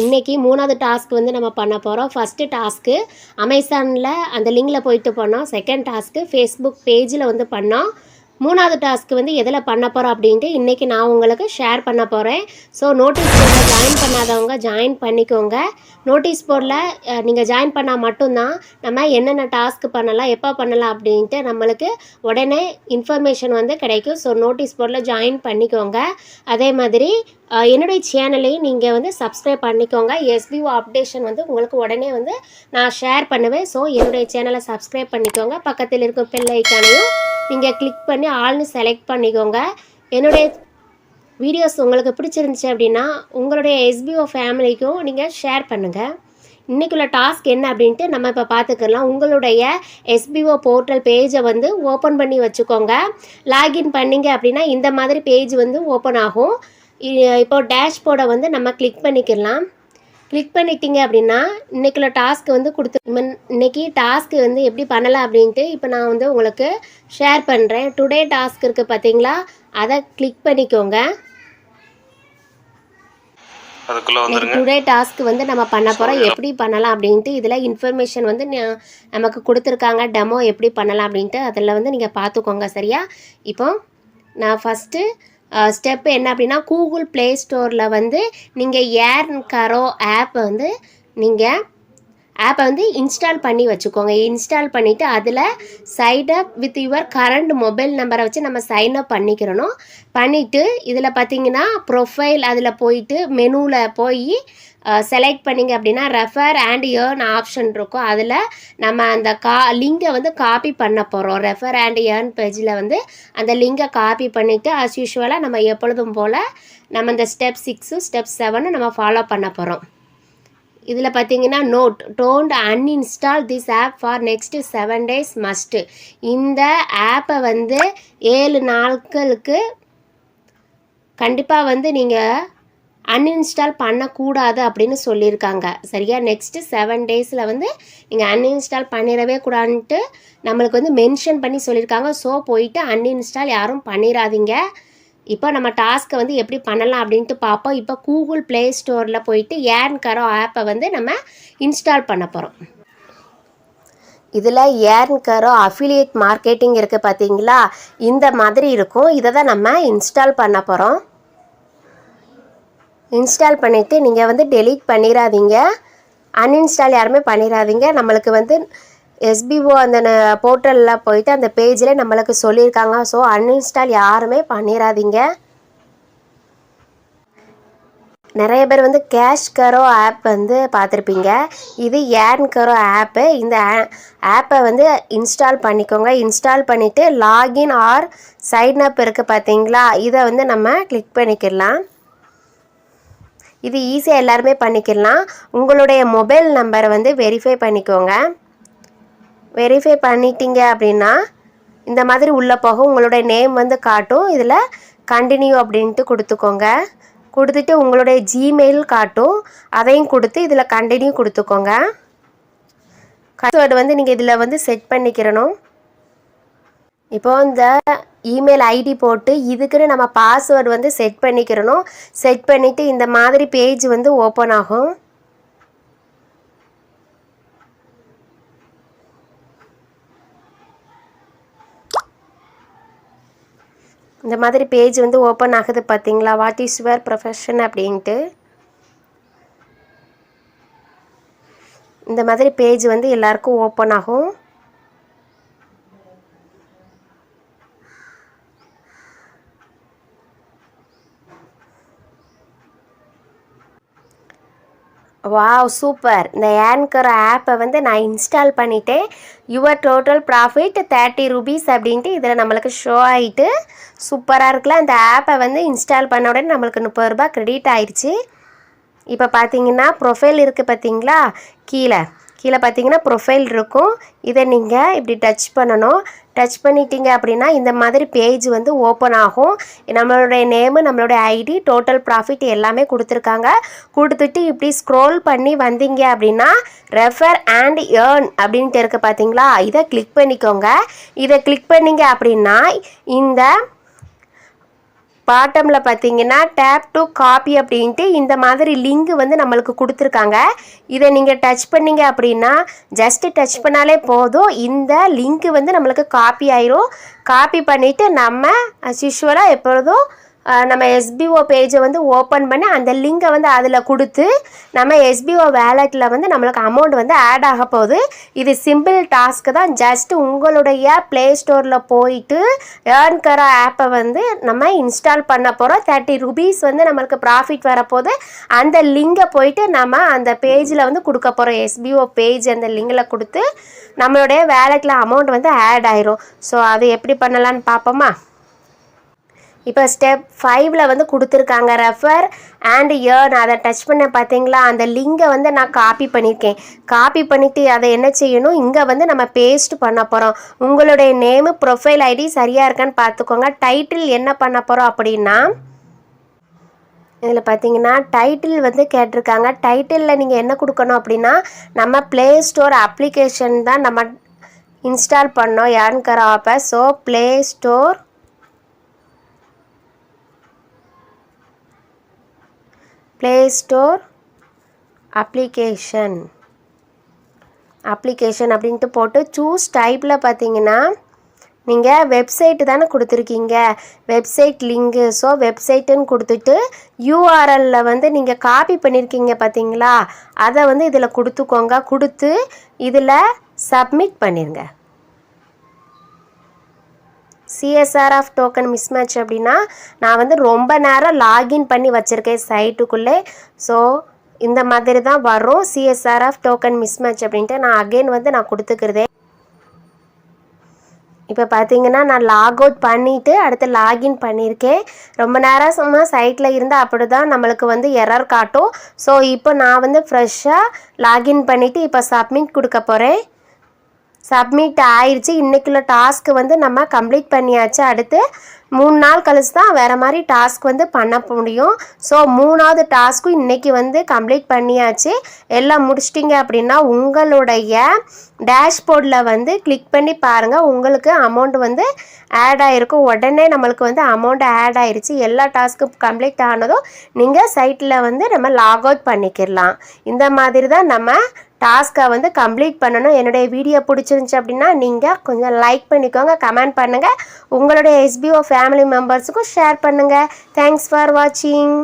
இன்றைக்கி 3வது டாஸ்க் வந்து நம்ம பண்ண போகிறோம். ஃபஸ்ட்டு டாஸ்க்கு அமேசானில் அந்த லிங்கில் போயிட்டு பண்ணோம். செகண்ட் டாஸ்க்கு ஃபேஸ்புக் பேஜில் வந்து பண்ணோம். 3வது டாஸ்க்கு வந்து எதில் பண்ண போகிறோம் அப்படின்ட்டு இன்றைக்கி நான் உங்களுக்கு ஷேர் பண்ண போகிறேன். ஸோ நோட்டீஸ் போர்டில் ஜாயின் பண்ணாதவங்க ஜாயின் பண்ணிக்கோங்க. நோட்டீஸ் போர்டில் நீங்கள் ஜாயின் பண்ணால் மட்டும்தான் நம்ம என்னென்ன டாஸ்க் பண்ணலாம், எப்போ பண்ணலாம் அப்படின்ட்டு நம்மளுக்கு உடனே இன்ஃபர்மேஷன் வந்து கிடைக்கும். ஸோ நோட்டீஸ் போர்டில் ஜாயின் பண்ணிக்கோங்க. அதே மாதிரி என்னுடைய சேனலையும் நீங்கள் வந்து சப்ஸ்கிரைப் பண்ணிக்கோங்க. எஸ்பிஓ அப்டேஷன் வந்து உங்களுக்கு உடனே வந்து நான் ஷேர் பண்ணுவேன். ஸோ என்னுடைய சேனலை சப்ஸ்கிரைப் பண்ணிக்கோங்க. பக்கத்தில் இருக்கும் பெல் ஐக்கானையும் நீங்கள் கிளிக் பண்ணி ஆல்னு செலக்ட் பண்ணிக்கோங்க. என்னுடைய வீடியோஸ் உங்களுக்கு பிடிச்சிருந்துச்சு அப்படின்னா உங்களுடைய எஸ்பிஓ ஃபேமிலிக்கும் நீங்கள் ஷேர் பண்ணுங்கள். இன்றைக்குள்ள டாஸ்க் என்ன அப்படின்ட்டு நம்ம இப்போ பார்த்துக்கலாம். உங்களுடைய எஸ்பிஓ போர்ட்டல் பேஜை வந்து ஓப்பன் பண்ணி வச்சுக்கோங்க. லாகின் பண்ணிங்க அப்படின்னா இந்த மாதிரி பேஜ் வந்து ஓப்பன் ஆகும். இப்போ டேஷ்போர்டை வந்து நம்ம கிளிக் பண்ணிக்கலாம். கிளிக் பண்ணிட்டீங்க அப்படின்னா இன்றைக்குள்ள டாஸ்க் வந்து இன்றைக்கி டாஸ்க்கு வந்து எப்படி பண்ணலாம் அப்படின்ட்டு இப்போ நான் வந்து உங்களுக்கு ஷேர் பண்ணுறேன். டுடே டாஸ்க் இருக்குது பார்த்தீங்களா, அதை கிளிக் பண்ணிக்கோங்க. டுடே டாஸ்க் வந்து நம்ம பண்ண போகிறோம். எப்படி பண்ணலாம் அப்படின்ட்டு இதில் இன்ஃபர்மேஷன் வந்து நமக்கு கொடுத்துருக்காங்க. டெமோ எப்படி பண்ணலாம் அப்படின்ட்டு அதில் வந்து நீங்கள் பார்த்துக்கோங்க. சரியா? இப்போ நான் ஃபஸ்ட்டு ஸ்டெப் என்ன அப்படின்னா கூகுள் ப்ளே ஸ்டோரில் வந்து நீங்கள் ஏர்ன் கரோ ஆப்பை வந்து இன்ஸ்டால் பண்ணி வச்சுக்கோங்க. இன்ஸ்டால் பண்ணிவிட்டு அதில் sign up with your current mobile நம்பரை வச்சு நம்ம சைன் அப் பண்ணிக்கிறணும். பண்ணிவிட்டு இதில் பார்த்தீங்கன்னா ப்ரொஃபைல் அதில் போயிட்டு மெனுவில் போய் செலக்ட் பண்ணிங்க அப்படின்னா ரெஃபர் அண்ட் ஏர்ன் ஆப்ஷன் இருக்கும். அதில் நம்ம அந்த லிங்கை வந்து காப்பி பண்ண போகிறோம். ரெஃபர் அண்ட் ஏர்ன் பேஜில் வந்து அந்த லிங்கை காப்பி பண்ணிவிட்டு ஆஸ் யூஷுவலாக நம்ம எப்பொழுதும் போல் நம்ம இந்த ஸ்டெப் 6 ஸ்டெப் 7 நம்ம ஃபாலோ பண்ண போகிறோம். இதில் பார்த்தீங்கன்னா don't uninstall this app for next 7 days must. இந்த ஆப்பை வந்து 7 நாட்களுக்கு கண்டிப்பாக வந்து நீங்கள் அன்இன்ஸ்டால் பண்ணக்கூடாது அப்படின்னு சொல்லியிருக்காங்க. சரியா? நெக்ஸ்ட்டு 7 days வந்து நீங்கள் அன்இன்ஸ்டால் பண்ணிடவே கூடாதுன்ட்டு நம்மளுக்கு வந்து மென்ஷன் பண்ணி சொல்லியிருக்காங்க. ஸோ போயிட்டு அன்இன்ஸ்டால் யாரும் பண்ணிடாதீங்க. இப்போ நம்ம டாஸ்க்கை வந்து எப்படி பண்ணலாம் அப்படின்ட்டு பார்ப்போம். இப்போ கூகுள் ப்ளே ஸ்டோரில் போயிட்டு ஏர்ன் கரோ ஆப்பை வந்து நம்ம இன்ஸ்டால் பண்ண போகிறோம். இதில் ஏர்ன் கரோ அஃபிலியேட் மார்க்கெட்டிங் இருக்குது பார்த்தீங்களா, இந்த மாதிரி இருக்கும். இதை தான் நம்ம இன்ஸ்டால் பண்ண போகிறோம். இன்ஸ்டால் பண்ணிவிட்டு நீங்கள் வந்து டெலீட் பண்ணிடாதீங்க. அன்இன்ஸ்டால் யாருமே பண்ணிடாதீங்க. நம்மளுக்கு வந்து எஸ்பிஓ அந்த போர்ட்டலில் போயிட்டு அந்த பேஜில் நம்மளுக்கு சொல்லியிருக்காங்க. ஸோ அன்இன்ஸ்டால் யாருமே பண்ணிடாதீங்க. நிறைய பேர் வந்து கேஷ் கரோ ஆப் வந்து பார்த்துருப்பீங்க. இது ஏர்ன் கரோ ஆப்பு. இந்த ஆப்பை வந்து இன்ஸ்டால் பண்ணிக்கோங்க. இன்ஸ்டால் பண்ணிவிட்டு லாகின் ஆர் சைன் அப் இருக்குது பார்த்தீங்களா, இதை வந்து நம்ம கிளிக் பண்ணிக்கலாம். இது ஈஸியாக எல்லாருமே பண்ணிக்கலாம். உங்களுடைய மொபைல் நம்பரை வந்து வெரிஃபை பண்ணிக்கோங்க. வெரிஃபை பண்ணிட்டீங்க அப்படின்னா இந்த மாதிரி உள்ளே போகும். உங்களுடைய நேம் வந்து காட்டும். இதில் கண்டினியூ அப்படின்ட்டு கொடுத்துக்கோங்க. கொடுத்துட்டு உங்களுடைய ஜிமெயில் காட்டும். அதையும் கொடுத்து இதில் கண்டினியூ கொடுத்துக்கோங்க. பாஸ்வேர்டு வந்து நீங்கள் இதில் வந்து செட் பண்ணிக்கிறணும். இப்போது இந்த இமெயில் ஐடி போட்டு இதுக்குன்னு நம்ம பாஸ்வேர்டு வந்து செட் பண்ணிக்கிறணும். செட் பண்ணிவிட்டு இந்த மாதிரி பேஜ் வந்து ஓப்பன் ஆகும். இந்த மாதிரி பேஜ் வந்து ஓப்பன் ஆகுது பார்த்தீங்களா, வாட் இஸ் யுவர் ப்ரொஃபஷன் அப்படின்ட்டு. இந்த மாதிரி பேஜ் வந்து எல்லாருக்கும் ஓப்பன் ஆகும். Wow, super. இந்த ஏர்ன் கரோ ஆப்பை வந்து நான் இன்ஸ்டால் பண்ணிவிட்டேன். யுவர் டோட்டல் ப்ராஃபிட் 30 rupees அப்படின்ட்டு இதில் நம்மளுக்கு ஷோ ஆகிட்டு சூப்பராக இருக்குல்ல. அந்த ஆப்பை வந்து இன்ஸ்டால் பண்ண உடனே நம்மளுக்கு 30 ரூபாய் கிரெடிட் ஆயிடுச்சு. இப்போ பார்த்தீங்கன்னா ப்ரொஃபைல் இருக்குது பார்த்தீங்களா, கீழே பார்த்தீங்கன்னா ப்ரொஃபைல் இருக்கும். இதை நீங்கள் இப்படி டச் பண்ணணும். டச் பண்ணிட்டீங்க அப்படின்னா இந்த மாதிரி பேஜ் வந்து ஓப்பன் ஆகும். நம்மளுடைய நேமு, நம்மளுடைய ஐடி, டோட்டல் ப்ராஃபிட் எல்லாமே கொடுத்துருக்காங்க. கொடுத்துட்டு இப்படி ஸ்க்ரோல் பண்ணி வந்தீங்க அப்படின்னா ரெஃபர் அண்ட் ஏர்ன் அப்படின்ட்டு இருக்குது பார்த்தீங்களா, இதை கிளிக் பண்ணிக்கோங்க. இதை கிளிக் பண்ணிங்க அப்படின்னா இந்த பாட்டமில் பார்த்தீங்கன்னா டேப் டு காப்பி அப்படின்ட்டு இந்த மாதிரி லிங்க் வந்து நம்மளுக்கு கொடுத்துருக்காங்க. இதை நீங்கள் டச் பண்ணிங்க அப்படின்னா ஜஸ்ட்டு டச் பண்ணாலே போதும், இந்த லிங்க் வந்து நம்மளுக்கு காப்பி ஆயிரும். காப்பி பண்ணிவிட்டு நம்ம யூஸ்வலாக எப்பொழுதும் நம்ம எஸ்பிஓ பேஜை வந்து ஓப்பன் பண்ணி அந்த லிங்கை வந்து அதில் கொடுத்து நம்ம எஸ்பிஓ வேலெட்டில் வந்து நம்மளுக்கு அமௌண்ட் வந்து ஆட் ஆக போகுது. இது சிம்பிள் டாஸ்க்கு தான். ஜஸ்ட்டு உங்களுடைய ப்ளே ஸ்டோரில் போயிட்டு ஏர்ன்கரா ஆப்பை வந்து நம்ம இன்ஸ்டால் பண்ண போகிறோம். 30 rupees வந்து நம்மளுக்கு ப்ராஃபிட் வரப்போகுது. அந்த லிங்கை போயிட்டு நம்ம அந்த பேஜில் வந்து கொடுக்க போகிறோம். எஸ்பிஓ பேஜ் அந்த லிங்கில் கொடுத்து நம்மளுடைய வேலெட்டில் அமௌண்ட் வந்து ஆட் ஆயிரும். ஸோ அது எப்படி பண்ணலான்னு பார்ப்போமா? இப்போ ஸ்டெப் 5ல் வந்து கொடுத்துருக்காங்க ரெஃபர் அண்ட் ஏர்ன். அதை டச் பண்ண பார்த்தீங்களா, அந்த லிங்கை வந்து நான் காப்பி பண்ணியிருக்கேன். காப்பி பண்ணிவிட்டு அதை என்ன செய்யணும், இங்கே வந்து நம்ம பேஸ்ட் பண்ண போகிறோம். உங்களுடைய நேமு ப்ரொஃபைல் ஐடி சரியாக இருக்கான்னு பார்த்துக்கோங்க. டைட்டில் என்ன பண்ண போகிறோம் அப்படின்னா, இதில் பார்த்தீங்கன்னா டைட்டில் வந்து கேட்டிருக்காங்க. டைட்டிலில் நீங்கள் என்ன கொடுக்கணும் அப்படின்னா, நம்ம ப்ளே ஸ்டோர் அப்ளிகேஷன் தான் நம்ம இன்ஸ்டால் பண்ணோம் ஏர்ன்கரா ஆப்பை. ஸோ ப்ளே ஸ்டோர் அப்ளிகேஷன் அப்படின்ட்டு போட்டு சூஸ் டைப்பில் பார்த்தீங்கன்னா நீங்கள் வெப்சைட்டு தானே கொடுத்துருக்கீங்க, வெப்சைட் லிங்கு. ஸோ வெப்சைட்டுன்னு கொடுத்துட்டு யூஆர்எல்லில் வந்து நீங்கள் காப்பி பண்ணியிருக்கீங்க பார்த்தீங்களா, அதை வந்து இதில் கொடுத்துக்கோங்க. கொடுத்து இதில் சப்மிட் பண்ணிடுங்க. சிஎஸ்ஆர் ஆஃப் டோக்கன் மிஸ்மேட்ச் அப்படின்னா நான் வந்து ரொம்ப நேரம் லாகின் பண்ணி வச்சுருக்கேன் சைட்டுக்குள்ளே. ஸோ இந்த மாதிரி தான் வரும் சிஎஸ்ஆர் ஆஃப் டோக்கன் மிஸ்மேட்ச் அப்படின்ட்டு. நான் அகெயின் வந்து நான் கொடுத்துக்கிறதே. இப்போ பார்த்தீங்கன்னா நான் லாக் அவுட் பண்ணிவிட்டு அடுத்து லாகின் பண்ணியிருக்கேன். ரொம்ப நேரம் சும்மா சைட்டில் இருந்தால் அப்படி தான் நம்மளுக்கு வந்து எரர் காட்டும். ஸோ இப்போ நான் வந்து ஃப்ரெஷ்ஷாக லாகின் பண்ணிவிட்டு இப்போ சப்மிட் கொடுக்க போகிறேன். சப்மிட் ஆயிடுச்சு. இன்றைக்குள்ள டாஸ்க்கு வந்து நம்ம கம்ப்ளீட் பண்ணியாச்சு. அடுத்து 3 நாள் கழிச்சு தான் வேறு மாதிரி டாஸ்க் வந்து பண்ண முடியும். ஸோ 3வது டாஸ்க்கும் இன்றைக்கி வந்து கம்ப்ளீட் பண்ணியாச்சு. எல்லாம் முடிச்சிட்டிங்க அப்படின்னா உங்களுடைய டேஷ்போர்டில் வந்து கிளிக் பண்ணி பாருங்கள், உங்களுக்கு அமௌண்ட் வந்து ஆட் ஆகிருக்கும். உடனே நம்மளுக்கு வந்து அமௌண்ட் ஆட் ஆயிடுச்சு. எல்லா டாஸ்க்கும் கம்ப்ளீட் ஆனதும் நீங்கள் சைட்டில் வந்து நம்ம லாக் அவுட் பண்ணிக்கிடலாம். இந்த மாதிரி தான் நம்ம டாஸ்க்கை வந்து கம்ப்ளீட் பண்ணணும். என்னுடைய வீடியோ பிடிச்சிருந்துச்சி அப்படின்னா நீங்கள் கொஞ்சம் லைக் பண்ணிக்கோங்க, கமெண்ட் பண்ணுங்கள், உங்களுடைய எஸ்பிஓ ஃபேமிலி மெம்பர்ஸுக்கும் ஷேர் பண்ணுங்கள். தேங்க்ஸ் ஃபார் வாட்சிங்.